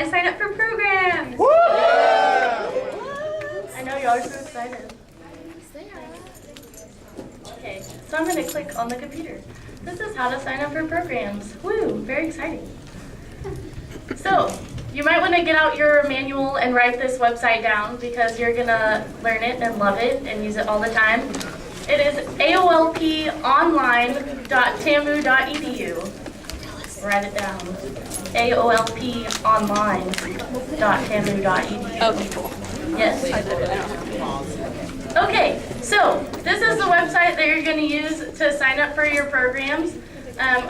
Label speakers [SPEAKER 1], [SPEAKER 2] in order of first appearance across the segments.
[SPEAKER 1] guys sign up for programs.
[SPEAKER 2] Woo!
[SPEAKER 1] I know y'all are so excited. Okay, so I'm going to click on the computer. This is how to sign up for programs. Woo, very exciting. So, you might want to get out your manual and write this website down because you're going to learn it and love it and use it all the time. It is AOLPonline.tamu.edu. Write it down. AOLPonline.tamu.edu.
[SPEAKER 3] Okay, cool.
[SPEAKER 1] Yes. Okay, so this is the website that you're going to use to sign up for your programs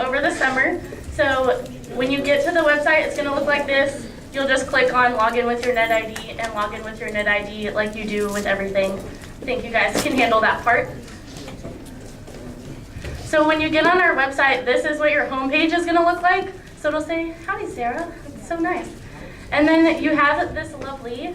[SPEAKER 1] over the summer. So when you get to the website, it's going to look like this. You'll just click on log in with your NetID and log in with your NetID like you do with everything. I think you guys can handle that part. So when you get on our website, this is what your homepage is going to look like. So it'll say, howdy, Sarah. It's so nice. And then you have this lovely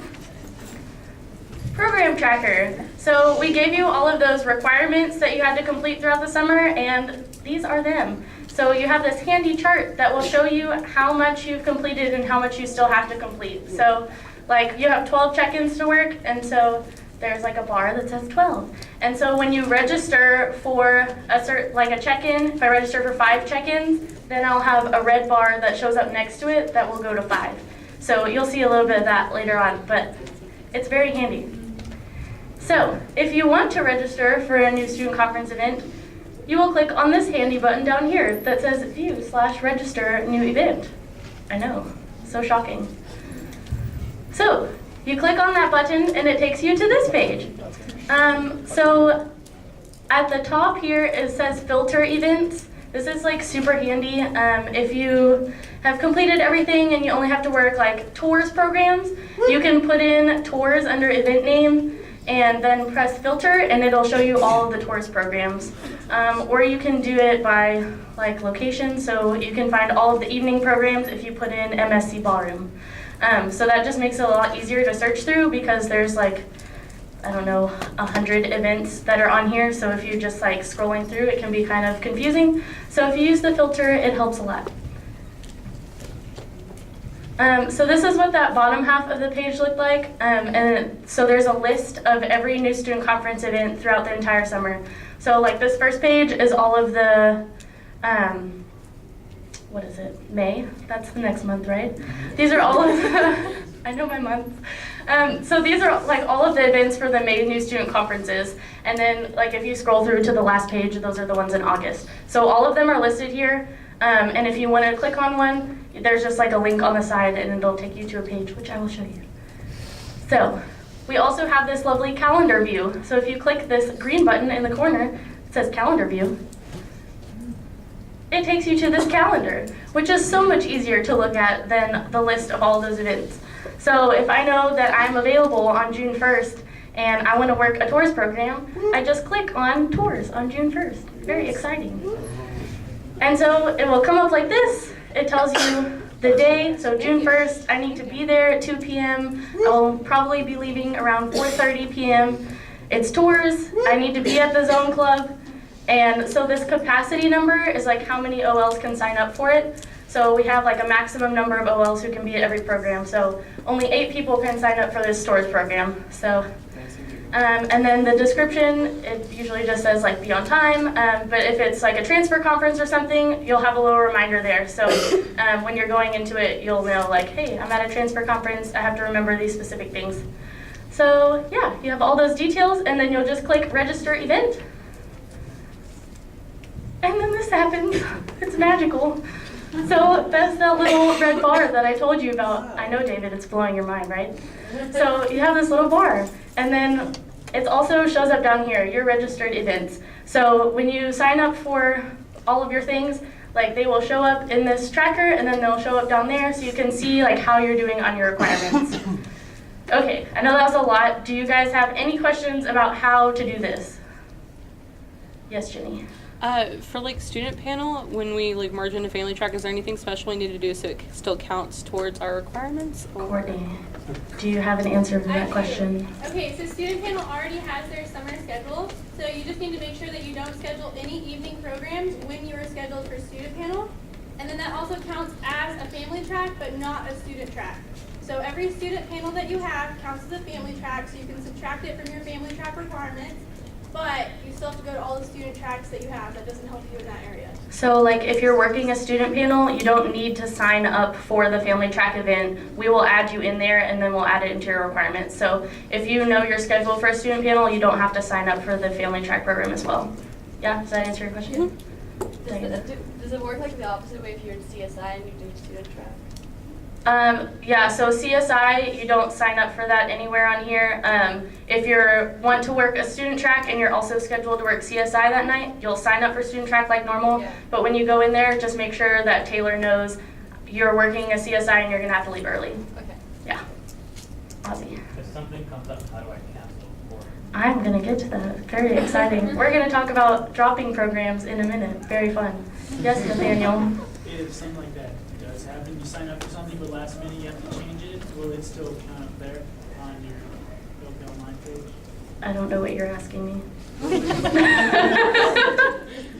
[SPEAKER 1] program tracker. So we gave you all of those requirements that you had to complete throughout the summer, and these are them. So you have this handy chart that will show you how much you've completed and how much you still have to complete. So like you have 12 check-ins to work, and so there's like a bar that says 12. And so when you register for a check-in, if I register for 5 check-ins, then I'll have a red bar that shows up next to it that will go to 5. So you'll see a little bit of that later on, but it's very handy. So if you want to register for a new student conference event, you will click on this handy button down here that says view/register new event. I know, so shocking. So you click on that button and it takes you to this page. So at the top here it says filter events. This is like super handy. If you have completed everything and you only have to work like tours programs, you can put in tours under event name and then press filter and it'll show you all of the tours programs. Or you can do it by like location, so you can find all of the evening programs if you put in MSC Ballroom. So that just makes it a lot easier to search through because there's like, I don't know, 100 events that are on here, so if you're just like scrolling through, it can be kind of confusing. So if you use the filter, it helps a lot. So this is what that bottom half of the page looked like. And so there's a list of every new student conference event throughout the entire summer. So like this first page is all of the, what is it, May? That's the next month, right? These are all of the, I know my months. So these are like all of the events for the May new student conferences. And then like if you scroll through to the last page, those are the ones in August. So all of them are listed here. And if you want to click on one, there's just like a link on the side and it'll take you to a page, which I will show you. So we also have this lovely calendar view. So if you click this green button in the corner, it says calendar view. It takes you to this calendar, which is so much easier to look at than the list of all those events. So if I know that I'm available on June 1st and I want to work a tours program, I just click on tours on June 1st. Very exciting. And so it will come up like this. It tells you the day, so June 1st, I need to be there at 2 p.m. I'll probably be leaving around 4:30 p.m. It's tours, I need to be at the zone club. And so this capacity number is like how many OLs can sign up for it. So we have like a maximum number of OLs who can be at every program. So only 8 people can sign up for this tours program. So. And then the description, it usually just says like be on time, but if it's like a transfer conference or something, you'll have a little reminder there. So when you're going into it, you'll know like, hey, I'm at a transfer conference, I have to remember these specific things. So yeah, you have all those details and then you'll just click register event. And then this happens, it's magical. So that's that little red bar that I told you about. I know, David, it's blowing your mind, right? So you have this little bar. And then it also shows up down here, your registered events. So when you sign up for all of your things, like they will show up in this tracker and then they'll show up down there so you can see like how you're doing on your requirements. Okay, I know that was a lot. Do you guys have any questions about how to do this? Yes, Jenny.
[SPEAKER 3] For like student panel, when we like merge into family track, is there anything special we need to do so it still counts towards our requirements?
[SPEAKER 1] Courtney, do you have an answer to that question?
[SPEAKER 4] Okay, so student panel already has their summer schedule, so you just need to make sure that you don't schedule any evening programs when you are scheduled for student panel. And then that also counts as a family track, but not a student track. So every student panel that you have counts as a family track, so you can subtract it from your family track requirements, but you still have to go to all the student tracks that you have. That doesn't help you in that area.
[SPEAKER 1] So like if you're working a student panel, you don't need to sign up for the family track event. We will add you in there and then we'll add it into your requirements. So if you know your schedule for a student panel, you don't have to sign up for the family track program as well. Yeah, does that answer your question?
[SPEAKER 2] Does it work like the opposite way if you're in CSI and you do student track?
[SPEAKER 1] Yeah, so CSI, you don't sign up for that anywhere on here. If you want to work a student track and you're also scheduled to work CSI that night, you'll sign up for student track like normal.
[SPEAKER 2] Yeah.
[SPEAKER 1] But when you go in there, just make sure that Taylor knows you're working a CSI and you're going to have to leave early.
[SPEAKER 2] Okay.
[SPEAKER 1] Yeah. Ozzy.
[SPEAKER 5] If something comes up, how do I cancel? Or
[SPEAKER 1] I'm going to get to that. Very exciting. We're going to talk about dropping programs in a minute. Very fun. Yes, Nathaniel?
[SPEAKER 6] If something like that does happen, you sign up for something, but last minute you have to change it, will it still count up there on your AOLPonline page?
[SPEAKER 1] I don't know what you're asking me.
[SPEAKER 6] If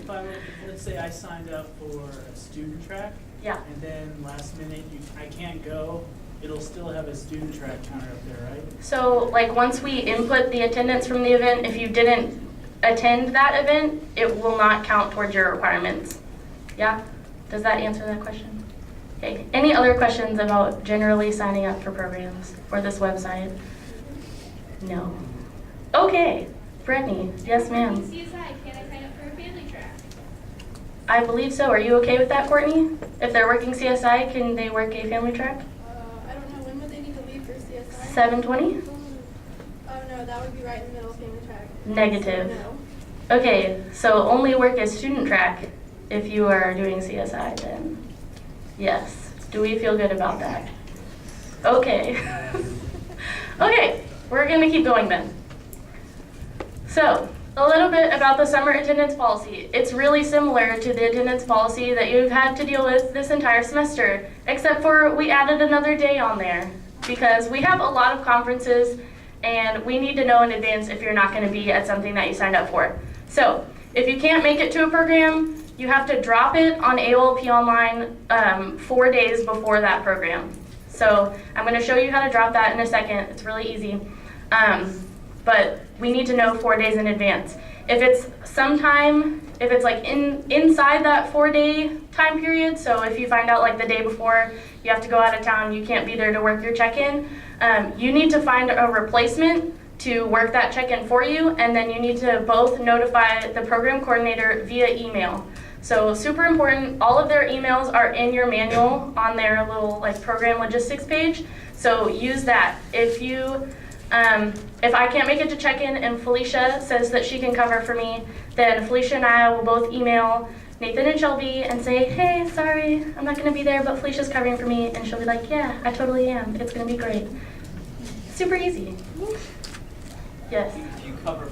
[SPEAKER 6] I were, let's say I signed up for a student track,
[SPEAKER 1] Yeah.
[SPEAKER 6] and then last minute I can't go, it'll still have a student track counter up there, right?
[SPEAKER 1] So, like, once we input the attendance from the event, if you didn't attend that event, it will not count towards your requirements. Yeah? Does that answer that question? Okay. Any other questions about generally signing up for programs for this website? No. Okay. Brittany. Yes, ma'am.
[SPEAKER 4] CSI, can I sign up for a family track?
[SPEAKER 1] I believe so. Are you okay with that, Courtney? If they're working CSI, can they work a family track?
[SPEAKER 4] I don't know, when would they need to leave for CSI?
[SPEAKER 1] 7:20?
[SPEAKER 4] Oh no, that would be right in the middle of family track.
[SPEAKER 1] Negative.
[SPEAKER 4] No.
[SPEAKER 1] Okay, so only work as student track if you are doing CSI then. Yes. Do we feel good about that? Okay. Okay, we're gonna keep going then. So, a little bit about the summer attendance policy. It's really similar to the attendance policy that you've had to deal with this entire semester, except for we added another day on there because we have a lot of conferences and we need to know in advance if you're not gonna be at something that you signed up for. So, if you can't make it to a program, you have to drop it on AOLPonline 4 days before that program. So I'm going to show you how to drop that in a second. It's really easy. But we need to know 4 days in advance. If it's if it's like inside that 4-day time period, so if you find out like the day before you have to go out of town, you can't be there to work your check-in, you need to find a replacement to work that check-in for you, and then you need to both notify the program coordinator via email. So super important, all of their emails are in your manual on their little like program logistics page. So use that. If I can't make it to check-in and Felicia says that she can cover for me, then Felicia and I will both email Nathan and Shelby and say, hey, sorry, I'm not gonna be there, but Felicia's covering for me. And she'll be like, yeah, I totally am. It's gonna be great. Super easy. Yes.
[SPEAKER 7] If you cover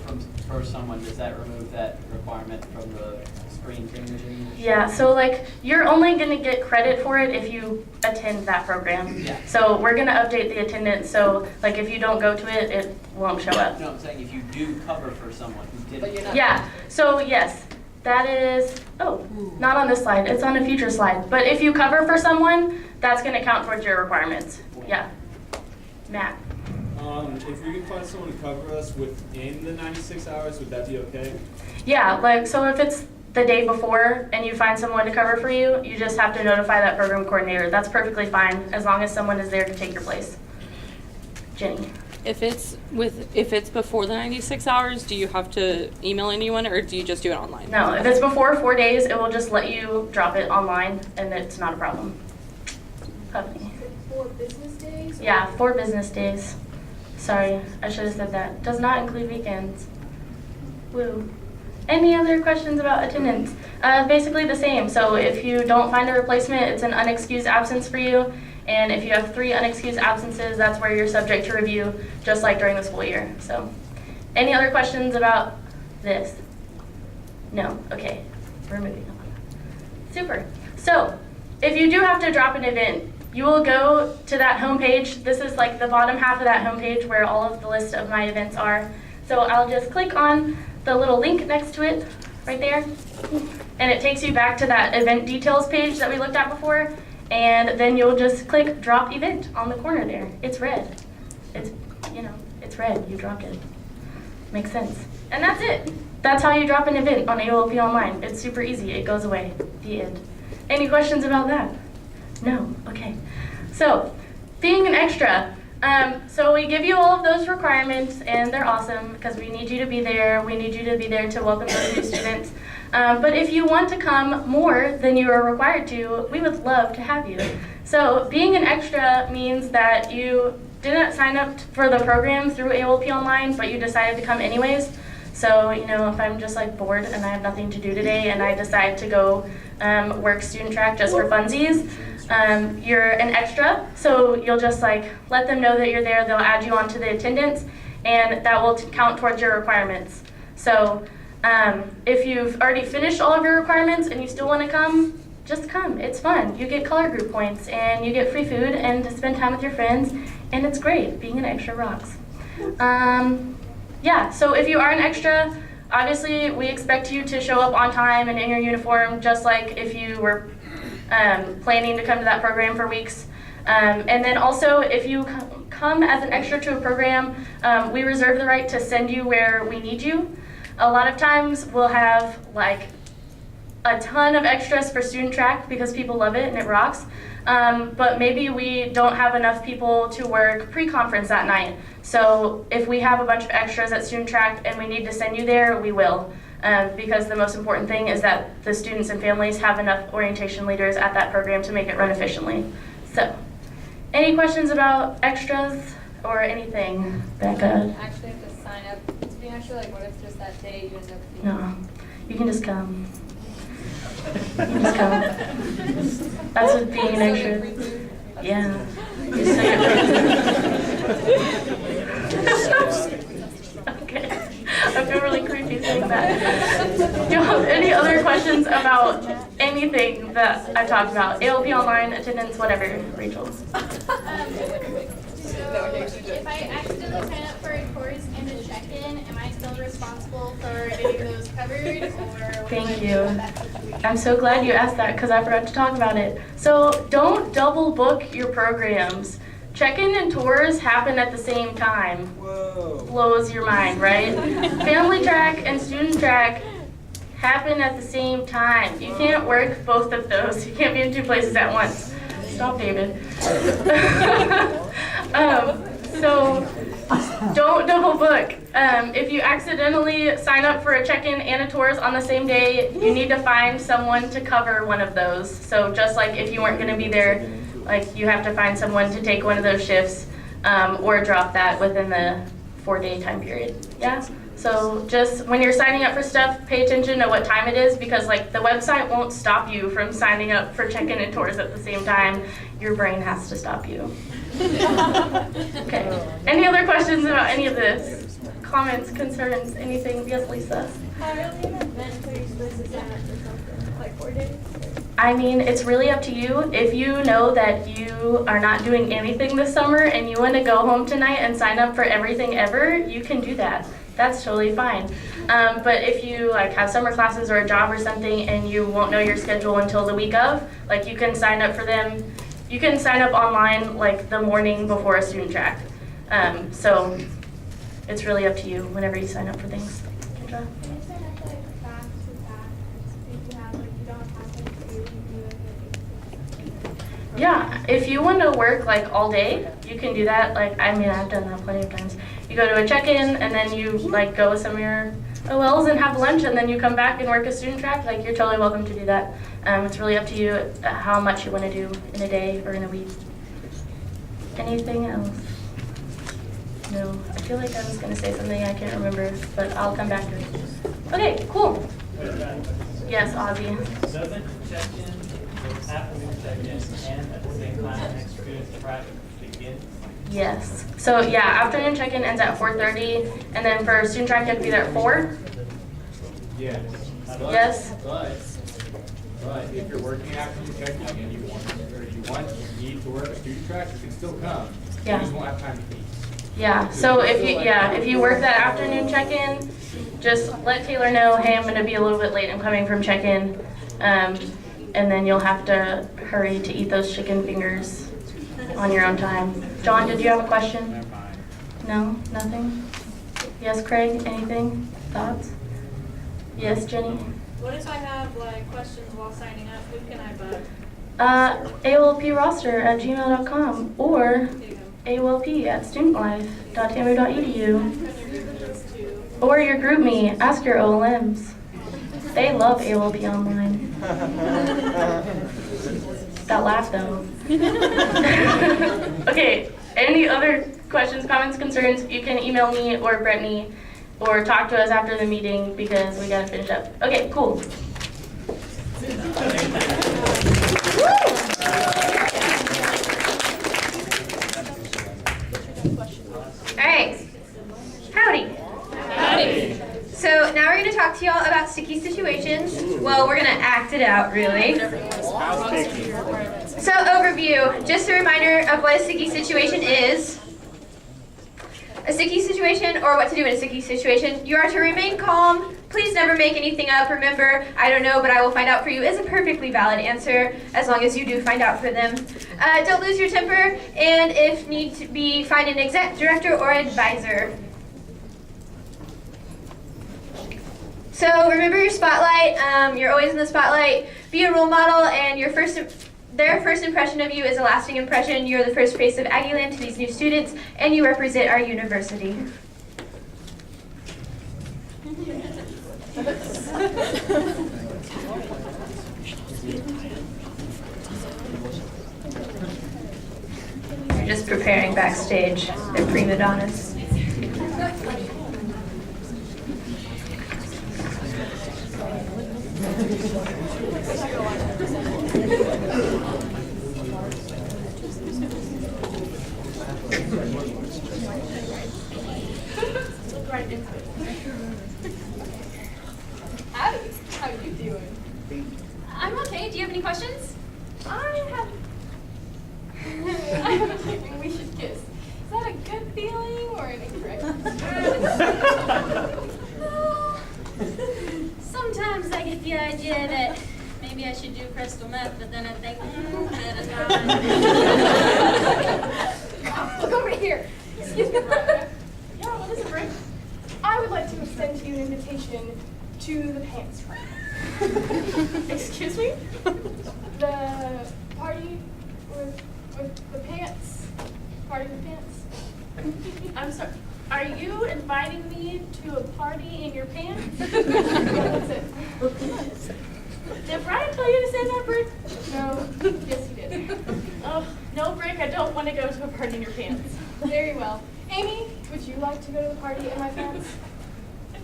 [SPEAKER 7] for someone, does that remove that requirement from the screen thing?
[SPEAKER 1] Yeah, so like you're only gonna get credit for it if you attend that program.
[SPEAKER 7] Yeah.
[SPEAKER 1] So we're gonna update the attendance, so like if you don't go to it, it won't show up.
[SPEAKER 7] No, I'm saying if you do cover for someone who didn't.
[SPEAKER 2] But you're not.
[SPEAKER 1] Yeah, so yes, that is, not on this slide, it's on a future slide. But if you cover for someone, that's gonna count towards your requirements. Yeah. Matt.
[SPEAKER 8] If we can find someone to cover us within the 96 hours, would that be okay?
[SPEAKER 1] Yeah, like so if it's the day before and you find someone to cover for you, you just have to notify that program coordinator. That's perfectly fine as long as someone is there to take your place. Jenny.
[SPEAKER 3] If it's before the 96 hours, do you have to email anyone or do you just do it online?
[SPEAKER 1] No, if it's before 4 days, it will just let you drop it online and it's not a problem. Puppy.
[SPEAKER 4] 4 business days?
[SPEAKER 1] Yeah, 4 business days. Sorry, I should have said that. Does not include weekends. Woo. Any other questions about attendance? Basically the same. So if you don't find a replacement, it's an unexcused absence for you. And if you have 3 unexcused absences, that's where you're subject to review, just like during the school year. So any other questions about this? No? Okay, we're moving on. Super. So if you do have to drop an event, you will go to that homepage. This is like the bottom half of that homepage where all of the list of my events are. So I'll just click on the little link next to it right there. and it takes you back to that event details page that we looked at before, and then you'll just click drop event on the corner there. It's red. It's, you know, it's red. You dropped it. Makes sense. And that's it. That's how you drop an event on AOLP Online. It's super easy. It goes away. The end. Any questions about that? No? Okay. So, being an extra. So we give you all of those requirements, and they're awesome because we need you to be there. We need you to be there to welcome those new students. But if you want to come more than you are required to, we would love to have you. So being an extra means that you didn't sign up for the program through AOLP Online, but you decided to come anyways. So, you know, if I'm just like bored and I have nothing to do today and I decide to go work student track just for funsies, you're an extra. So you'll just like let them know that you're there. They'll add you onto the attendance, and that will count towards your requirements. So if you've already finished all of your requirements and you still want to come, just come. It's fun. You get color group points and you get free food and to spend time with your friends, and it's great. Being an extra rocks. Yeah, so if you are an extra, obviously we expect you to show up on time and in your uniform, just like if you were planning to come to that program for weeks. And then also, if you come as an extra to a program, we reserve the right to send you where we need you. A lot of times we'll have like a ton of extras for student track because people love it and it rocks. But maybe we don't have enough people to work pre-conference that night. So if we have a bunch of extras at student track and we need to send you there, we will. Because the most important thing is that the students and families have enough orientation leaders at that program to make it run efficiently. So, any questions about extras or anything, Becca?
[SPEAKER 2] Actually have to sign up to be an extra, like what if just that day you end up being...
[SPEAKER 1] No, you can just come. You can just come. That's what being an extra. Yeah. You still get Okay. I feel really creepy saying that. Do you have any other questions about anything that I talked about? AOLP Online, attendance, whatever, Rachel.
[SPEAKER 4] So if I accidentally sign up for a course and a check-in, am I still responsible for getting those covered, or?
[SPEAKER 1] Thank you. I'm so glad you asked that because I forgot to talk about it. So don't double book your programs. Check-in and tours happen at the same time.
[SPEAKER 8] Whoa.
[SPEAKER 1] Blows your mind, right? Family track and student track happen at the same time. You can't work both of those. You can't be in two places at once. Stop, David. So don't double book. If you accidentally sign up for a check-in and a tours on the same day, you need to find someone to cover one of those. So just like if you weren't going to be there, like you have to find someone to take one of those shifts or drop that within the 4-day time period. Yeah. So just when you're signing up for stuff, pay attention to what time it is, because like the website won't stop you from signing up for check-in and tours at the same time. Your brain has to stop you. Okay. Any other questions about any of this? Comments, concerns, anything? Yes, Lisa.
[SPEAKER 4] How early in advance are you supposed to sign up for something? Like 4 days?
[SPEAKER 1] I mean, it's really up to you. If you know that you are not doing anything this summer and you want to go home tonight and sign up for everything ever, you can do that. That's totally fine. But if you like have summer classes or a job or something and you won't know your schedule until the week of, like you can sign up for them. You can sign up online like the morning before a student track. So it's really up to you whenever you sign up for things. Kendra?
[SPEAKER 4] Can you sign up for like fast with that? If you have like you don't have to do
[SPEAKER 1] Yeah, if you want to work like all day, you can do that. Like, I mean, I've done that plenty of times. You go to a check-in and then you like go with some of your OLs and have lunch and then you come back and work a student track. Like, you're totally welcome to do that. It's really up to you how much you want to do in a day or in a week. Anything else? No, I feel like I was going to say something I can't remember, but I'll come back to it. Okay, cool. Yes, Ozzy.
[SPEAKER 5] Doesn't check-in, afternoon check-in, and at the same time next student track begin?
[SPEAKER 1] Yes. So yeah, afternoon check-in ends at 4:30, and then for student track you have to be there at 4.
[SPEAKER 8] Yes.
[SPEAKER 1] Yes.
[SPEAKER 8] But if you're working afternoon check-in and you need to work a student track, you can still come.
[SPEAKER 1] Yeah.
[SPEAKER 8] You just won't have time to eat.
[SPEAKER 1] Yeah, so if you work that afternoon check-in, just let Taylor know, hey, I'm gonna be a little bit late, I'm coming from check-in. And then you'll have to hurry to eat those chicken fingers on your own time. John, did you have a question? No, nothing? Yes, Craig, anything? Thoughts? Yes, Jenny?
[SPEAKER 2] What if I have like questions while signing up? Who can I bug?
[SPEAKER 1] AOLProster@gmail.com or AOLP@studentlife.tamu.edu. Or your group me, ask your OLMs. They love AOLPonline. That laugh though. Okay, any other questions, comments, concerns? You can email me or Brittany or talk to us after the meeting because we gotta finish up. Okay, cool.
[SPEAKER 9] All right. Howdy.
[SPEAKER 3] Howdy.
[SPEAKER 9] So now we're going to talk to y'all about sticky situations. Well, we're going to act it out, really. So overview, just a reminder of what a sticky situation is. A sticky situation, or what to do in a sticky situation. You are to remain calm. Please never make anything up. Remember, I don't know, but I will find out for you is a perfectly valid answer, as long as you do find out for them. Don't lose your temper, and if need to be, find an exec, director, or advisor. So remember your spotlight. You're always in the spotlight. Be a role model, and their first impression of you is a lasting impression. You're the first face of Aggieland to these new students, and you represent our university. You're just preparing backstage. They're prima donnas.
[SPEAKER 2] Howdy. How are you doing?
[SPEAKER 9] I'm okay. Do you have any questions?
[SPEAKER 2] I have a feeling we should kiss. Is that a good feeling or an incorrect?
[SPEAKER 10] Sometimes I get the idea that maybe I should do crystal meth, but then I think, better not.
[SPEAKER 2] Look over here. Excuse me. Yeah, what is it, Rick? I would like to extend to you an invitation to the pants party. Excuse me? The party with the pants. Party with pants. I'm sorry. Are you inviting me to a party in your pants? Yeah, that's it. Did Brian tell you to say that, Brick? No. Yes, he did. Oh, no, Brick, I don't want to go to a party in your pants. Very well. Amy, would you like to go to the party in my pants?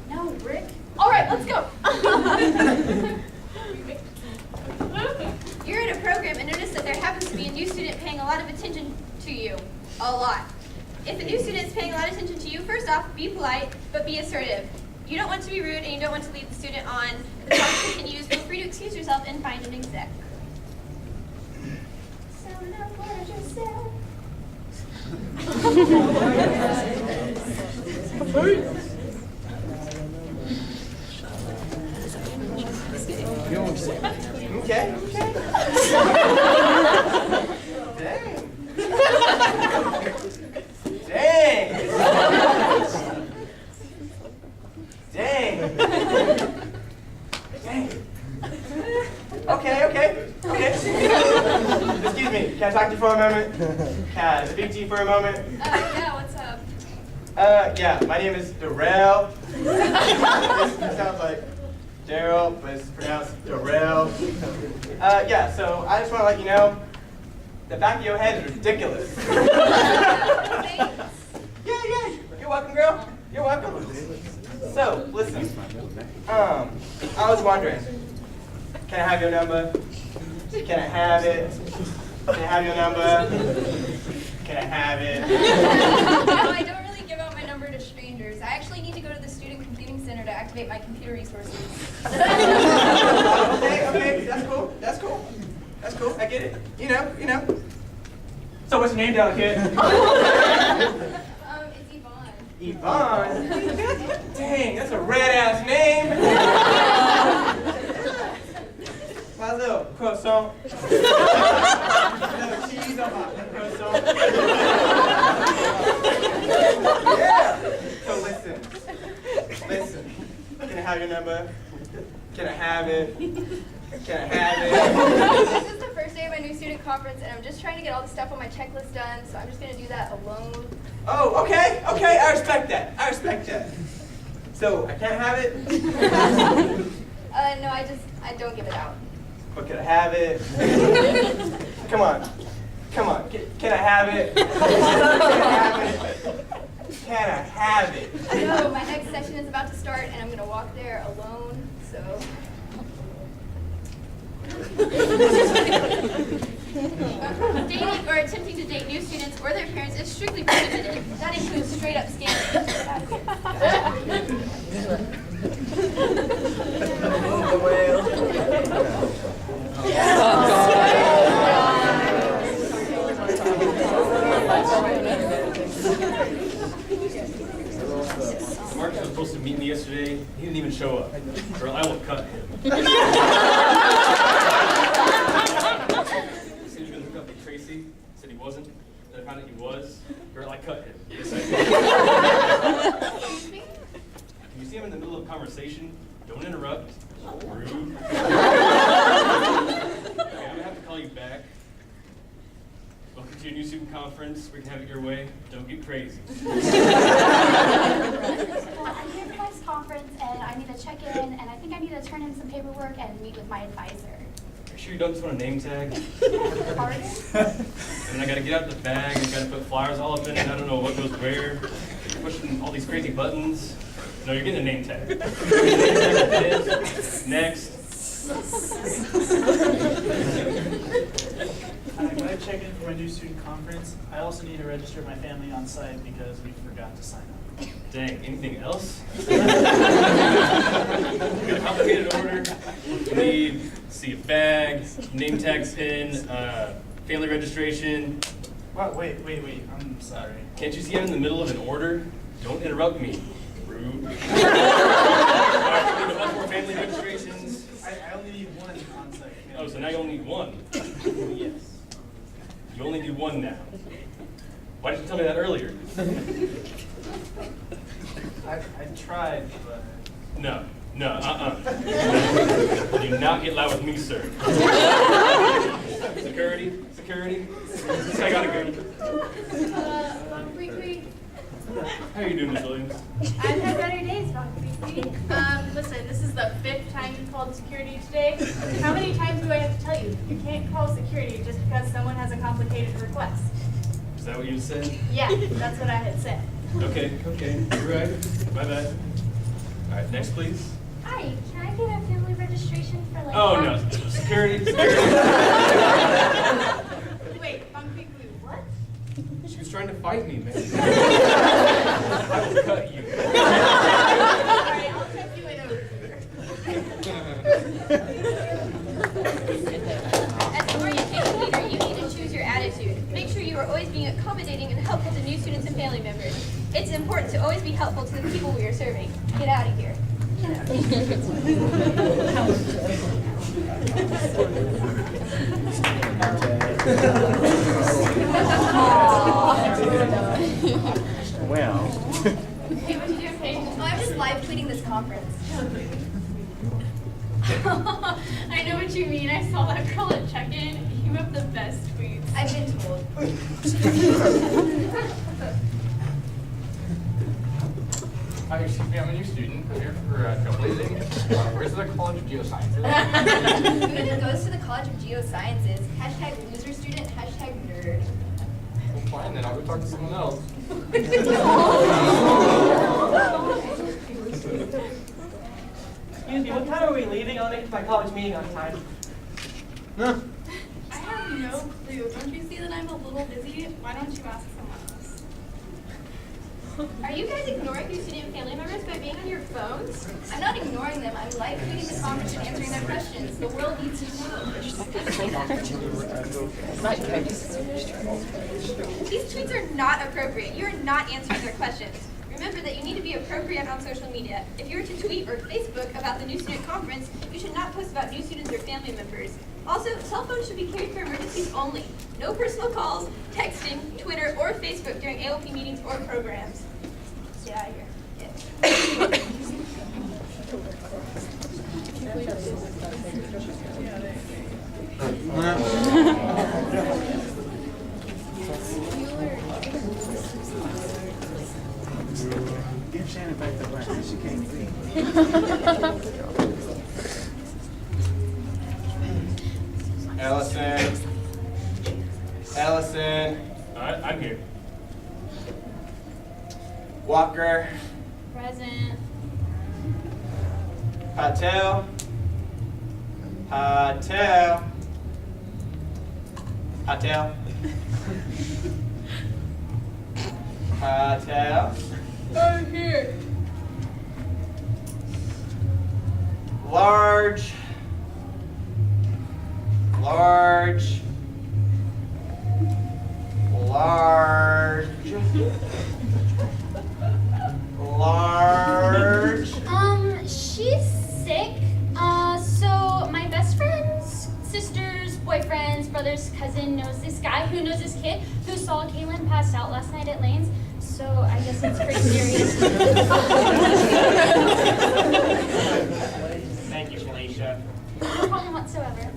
[SPEAKER 2] No, Rick. All right, let's go.
[SPEAKER 9] You're in a program and notice that there happens to be a new student paying a lot of attention to you. A lot. If a new student is paying a lot of attention to you, first off, be polite, but be assertive. You don't want to be rude and you don't want to lead the student on. If the talk continues, feel free to excuse yourself and find an exec. So now what yourself.
[SPEAKER 11] Okay. Dang. Dang. Okay. Excuse me, can I talk to you for a moment? Can I speak to you for a moment?
[SPEAKER 2] Yeah, what's up?
[SPEAKER 11] Yeah, my name is Darrell. It sounds like Daryl, but it's pronounced Darrell. Yeah, so I just want to let you know, the back of your head is ridiculous. Yeah, you're welcome, girl. You're welcome. So, listen, I was wondering, can I have your number? Can I have it? Can I have your number? Can I have it?
[SPEAKER 9] No, I don't really give out my number to strangers. I actually need to go to the Student Computing Center to activate my computer resources.
[SPEAKER 11] Okay, that's cool. I get it. You know. So what's your name, delicate?
[SPEAKER 9] It's
[SPEAKER 11] Yvonne? Dang, that's a red-ass name. My little croissant. Little cheese on my croissant. Yeah. So listen. Can I have your number? Can I have it? Can I have it?
[SPEAKER 9] This is the first day of my new student conference, and I'm just trying to get all the stuff on my checklist done, so I'm just going to do that alone.
[SPEAKER 11] Oh, okay, I respect that. So, I can't have it?
[SPEAKER 9] No, I don't give it out.
[SPEAKER 11] But can I have it? Come on. Can I have it? Can I have it?
[SPEAKER 9] No, my next session is about to start, and I'm going to walk there alone, so... Dating or attempting to date new students or their parents is strictly prohibited. That includes straight up scamming.
[SPEAKER 12] Marcus was supposed to meet me yesterday. He didn't even show up. Girl, I will cut him. Said he was going to hook up with Tracy. Said he wasn't. Then I found out he was. Girl, I cut him. Yes, I did.
[SPEAKER 9] Excuse me?
[SPEAKER 12] Can you see him in the middle of a conversation? Don't interrupt. Rude. Okay, I'm going to have to call you back. Welcome to your new student conference. We can have it your way. Don't get crazy.
[SPEAKER 13] I'm here for this conference, and I need to check in, and I think I need to turn in some paperwork and meet with my advisor.
[SPEAKER 12] Are you sure you don't just want a name tag?
[SPEAKER 13] Pardon?
[SPEAKER 12] And I gotta get out the bag, I gotta put flowers all up in it, I don't know what goes where. You're pushing all these crazy buttons. No, you're getting a name tag. Next.
[SPEAKER 6] I'm going to check in for my new student conference. I also need to register my family on site because we forgot to sign up.
[SPEAKER 12] Dang, anything else? You got a complicated order. You need, see, a bag, name tag pin, family registration.
[SPEAKER 6] Wow, wait, I'm sorry.
[SPEAKER 12] Can't you see I'm in the middle of an order? Don't interrupt me. Rude. Alright, we need a bunch more family registrations.
[SPEAKER 6] I only need one on site.
[SPEAKER 12] Oh, so now you only need one.
[SPEAKER 6] Yes.
[SPEAKER 12] You only need one now. Why didn't you tell me that earlier?
[SPEAKER 6] I tried, but...
[SPEAKER 12] No. Do not get loud with me, sir. Security? I gotta go. How are you doing, Miss Williams?
[SPEAKER 2] I've had better days, listen, this is the 5th time you called security today. How many times do I have to tell you? You can't call security just because someone has a complicated request.
[SPEAKER 12] Is that what you said?
[SPEAKER 2] Yeah, that's what I had said.
[SPEAKER 12] Okay. You're right. My bad. All right, next, please.
[SPEAKER 13] Hi, can I get a family registration for like...
[SPEAKER 12] Oh, no. Security.
[SPEAKER 2] Wait, Funky Blue, what?
[SPEAKER 12] She was trying to fight me, man. I will cut you.
[SPEAKER 2] Alright, I'll check you in over here.
[SPEAKER 9] As an orientation leader, you need to choose your attitude. Make sure you are always being accommodating and helpful to new students and family members. It's important to always be helpful to the people we are serving. Get out of here. Get out.
[SPEAKER 11] Well.
[SPEAKER 9] Hey, what you doing, Paige? Oh, I'm just live tweeting this conference.
[SPEAKER 2] I know what you mean. I saw that girl at check-in. You have the best tweets.
[SPEAKER 9] I've been told.
[SPEAKER 14] Hi, excuse me, I'm a new student. I'm here for trailblazing. Where's the College of Geosciences?
[SPEAKER 9] Who goes to the College of Geosciences? Hashtag loser student, hashtag nerd.
[SPEAKER 14] Well, fine, then I'll go talk to someone else.
[SPEAKER 11] Excuse me, what time are we leaving? I'll make it to my college meeting on time.
[SPEAKER 2] I have no clue. Don't you see that I'm a little busy? Why don't you ask someone else?
[SPEAKER 9] Are you guys ignoring your student and family members by being on your phones? I'm not ignoring them. I'm live tweeting the conference and answering their questions. The world needs to know. These tweets are not appropriate. You are not answering their questions. Remember that you need to be appropriate on social media. If you were to tweet or Facebook about the new student conference, you should not post about new students or family members. Also, cell phones should be carried for emergencies only. No personal calls, texting, Twitter, or Facebook during AOP meetings or programs. Get out of here.
[SPEAKER 6] Give Shannon back the glasses. She can't see.
[SPEAKER 11] Ellison. Ellison.
[SPEAKER 12] All right, I'm here.
[SPEAKER 11] Walker.
[SPEAKER 10] Present.
[SPEAKER 11] Patel. Patel. Patel. Patel.
[SPEAKER 2] I'm here.
[SPEAKER 11] Large. Large. Large. Large.
[SPEAKER 13] She's sick. So my best friend's sister's boyfriend's brother's cousin knows this guy who knows this kid who saw Kaylin passed out last night at Lane's. So I guess it's pretty serious.
[SPEAKER 11] Thank you, Felicia.
[SPEAKER 13] No problem whatsoever.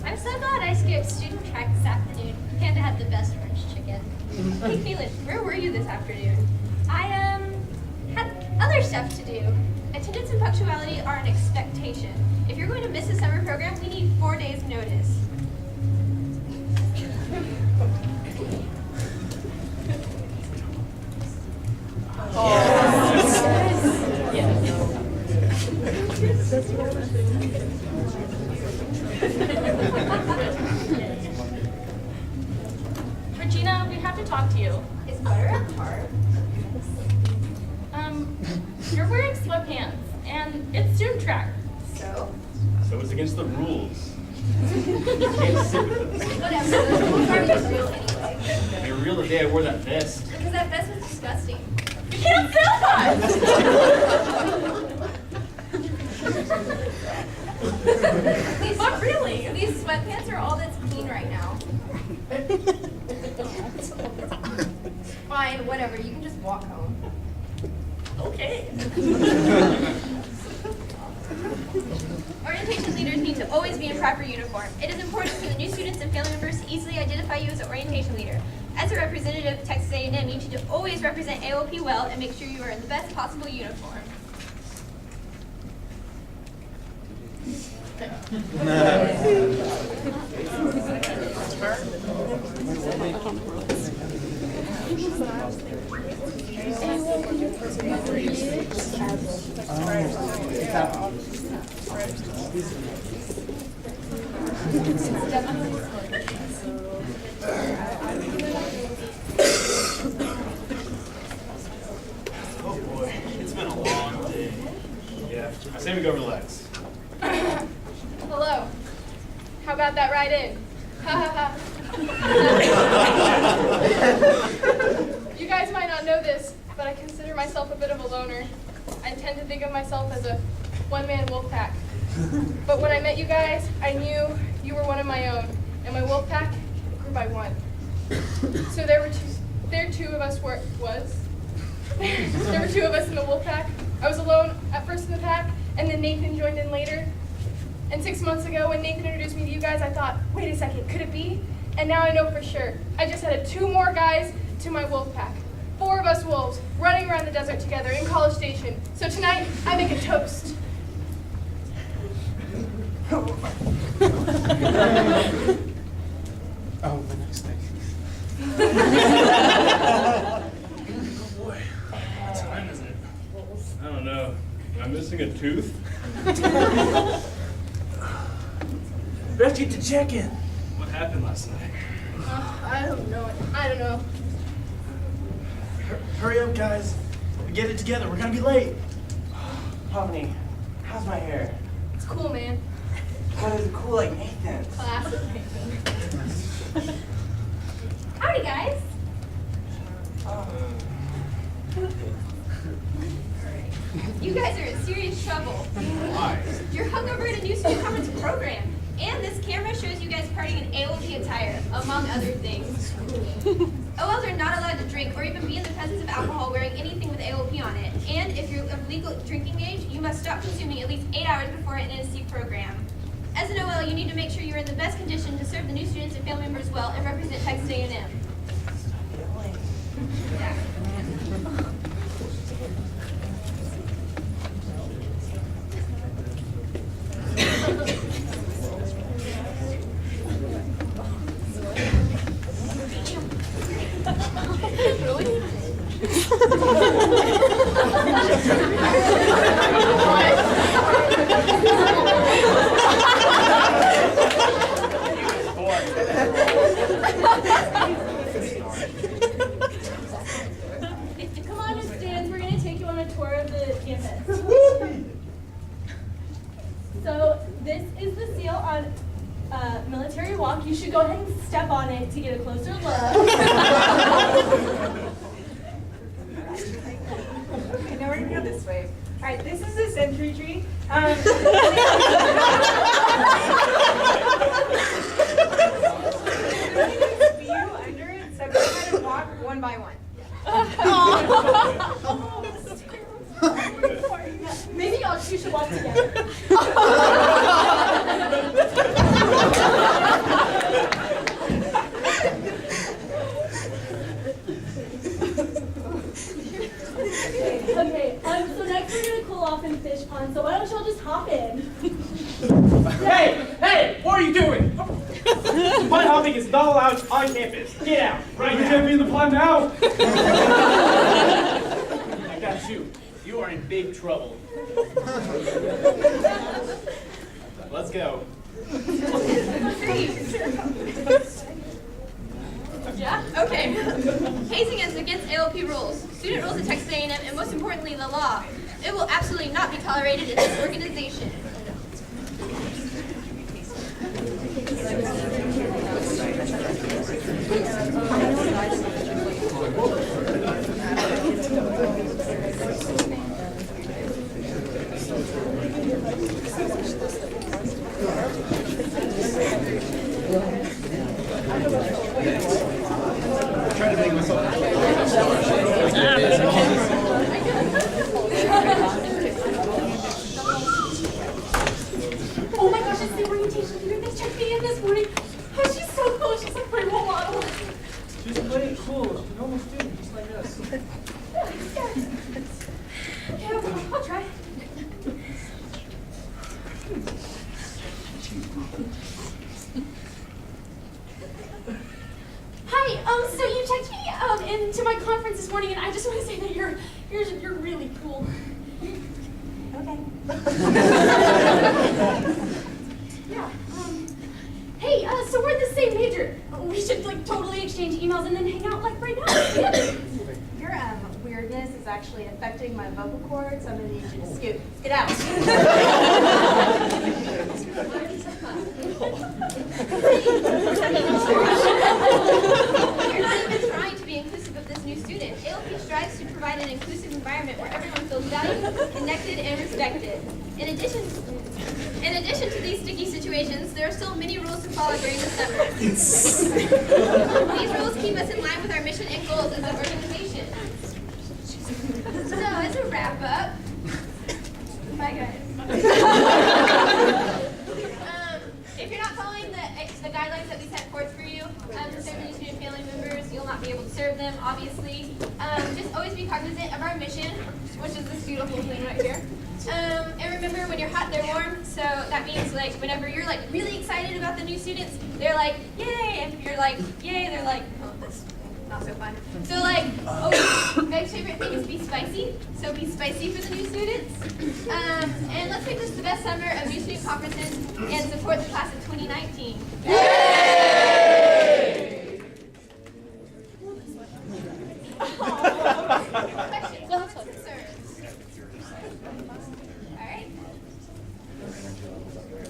[SPEAKER 9] I'm so glad I skipped student track this afternoon. Panda had the best French chicken. Hey, Kaylin, where were you this afternoon? I, had other stuff to do. Attendance and punctuality are an expectation. If you're going to miss a summer program, we need 4 days' notice.
[SPEAKER 1] Regina, we have to talk to you.
[SPEAKER 9] Is butter a carb?
[SPEAKER 1] You're wearing sweatpants, and it's student track.
[SPEAKER 9] So?
[SPEAKER 12] So it's against the rules. You can't sit with us.
[SPEAKER 9] Whatever, the rules aren't even real anyway.
[SPEAKER 12] They were real the day I wore that vest.
[SPEAKER 9] Because that vest was disgusting.
[SPEAKER 1] You can't sell that! But really?
[SPEAKER 9] These sweatpants are all that's clean right now. Fine, whatever, you can just walk home.
[SPEAKER 1] Okay.
[SPEAKER 9] Orientation leaders need to always be in proper uniform. It is important for the new students and family members to easily identify you as an orientation leader. As a representative of Texas A&M, you need to always represent AOP well and make sure you are in the best possible uniform.
[SPEAKER 12] Oh boy, it's been a long day. Yeah, I say we go relax.
[SPEAKER 2] Hello. How about that ride in? Ha ha ha. You guys might not know this, but I consider myself a bit of a loner. I tend to think of myself as a one-man wolf pack. But when I met you guys, I knew you were one of my own, and my wolf pack grew by one. So there were two of us in the wolf pack. I was alone at first in the pack, and then Nathan joined in later. And 6 months ago, when Nathan introduced me to you guys, I thought, wait a second, could it be? And now I know for sure. I just added 2 more guys to my wolf pack. 4 of us wolves running around the desert together in College Station. So tonight, I make a toast.
[SPEAKER 6] Oh, the next thing.
[SPEAKER 12] Oh boy, what time is it? I don't know. Am I missing a tooth?
[SPEAKER 6] We have to get to check-in.
[SPEAKER 12] What happened last night?
[SPEAKER 2] I don't know. I don't know.
[SPEAKER 6] Hurry up, guys. Get it together. We're gonna be late.
[SPEAKER 11] Pomni, how's my hair?
[SPEAKER 2] It's cool, man.
[SPEAKER 11] But it's cool like Nathan's.
[SPEAKER 13] Classic. Howdy, guys. You guys are in serious trouble.
[SPEAKER 14] Why?
[SPEAKER 13] You're hungover at a new student conference program. And this camera shows you guys partying in AOLP attire, among other things. OLs are not allowed to drink or even be in the presence of alcohol wearing anything with AOLP on it. And if you're of legal drinking age, you must stop consuming at least 8 hours before an NSC program. As an OL, you need to make sure you're in the best condition to serve the new students and family members well and represent Texas A&M. Yeah.
[SPEAKER 2] Come on, Miss Stans, we're going to take you on a tour of the campus. So this is the seal on Military Walk. You should go ahead and step on it to get a closer look.
[SPEAKER 15] Okay, now we're going to go this way. All right, this is the century tree. View under it, so go ahead and walk one by one.
[SPEAKER 2] Maybe y'all two should walk together. Okay, so next we're gonna cool off in the fish pond, so why don't y'all just hop in?
[SPEAKER 16] Hey, what are you doing? Pond hopping is not allowed on campus. Get out, right now. You can't be in the pond now. I got you. You are in big trouble. Let's go.
[SPEAKER 13] Yeah? Okay. Hazing is against AOLP rules, student rules at Texas A&M, and most importantly, the law. It will absolutely not be tolerated in this organization.
[SPEAKER 14] Trying to make myself
[SPEAKER 2] Oh my gosh, it's the orientation leader. They checked me in this morning. Oh, she's so cool. She's like my role model.
[SPEAKER 6] She's playing cool. She's a normal student, just like us.
[SPEAKER 2] Yeah, I'll try. Hi, so you checked me into my conference this morning, and I just want to say that you're really cool. Okay. Yeah. Hey, so we're the same major. We should like totally exchange emails and then hang out like right now.
[SPEAKER 15] Your weirdness is actually affecting my vocal cords, so I'm going to need you to scoot. Get out.
[SPEAKER 13] You're not even trying to be inclusive of this new student. AOLP strives to provide an inclusive environment where everyone feels valued, connected, and respected. In addition to these sticky situations, there are still many rules to follow during the summer. These rules keep us in line with our mission and goals as an organization. So, as a wrap up, bye guys. If you're not following the guidelines that we set forth for you to serve the student family members, you'll not be able to serve them, obviously. Just always be cognizant of our mission, which is this beautiful thing right here. And remember, when you're hot, they're warm. So that means like whenever you're like really excited about the new students, they're like, yay! And if you're like, yay, they're like, oh, that's not so fun. So like, Meg's favorite thing is be spicy. So be spicy for the new students. And let's make this the best summer of new student conferences and support the class of 2019. Yay! Questions, comments, concerns? All right.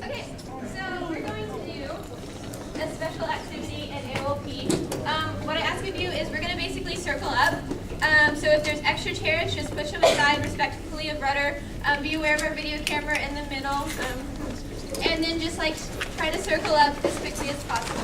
[SPEAKER 13] Okay, so
[SPEAKER 9] circle up. So if there's extra chairs, just push them aside respectfully of rudder. Be aware of our video camera in the middle. And then just like try to circle up as quickly as possible.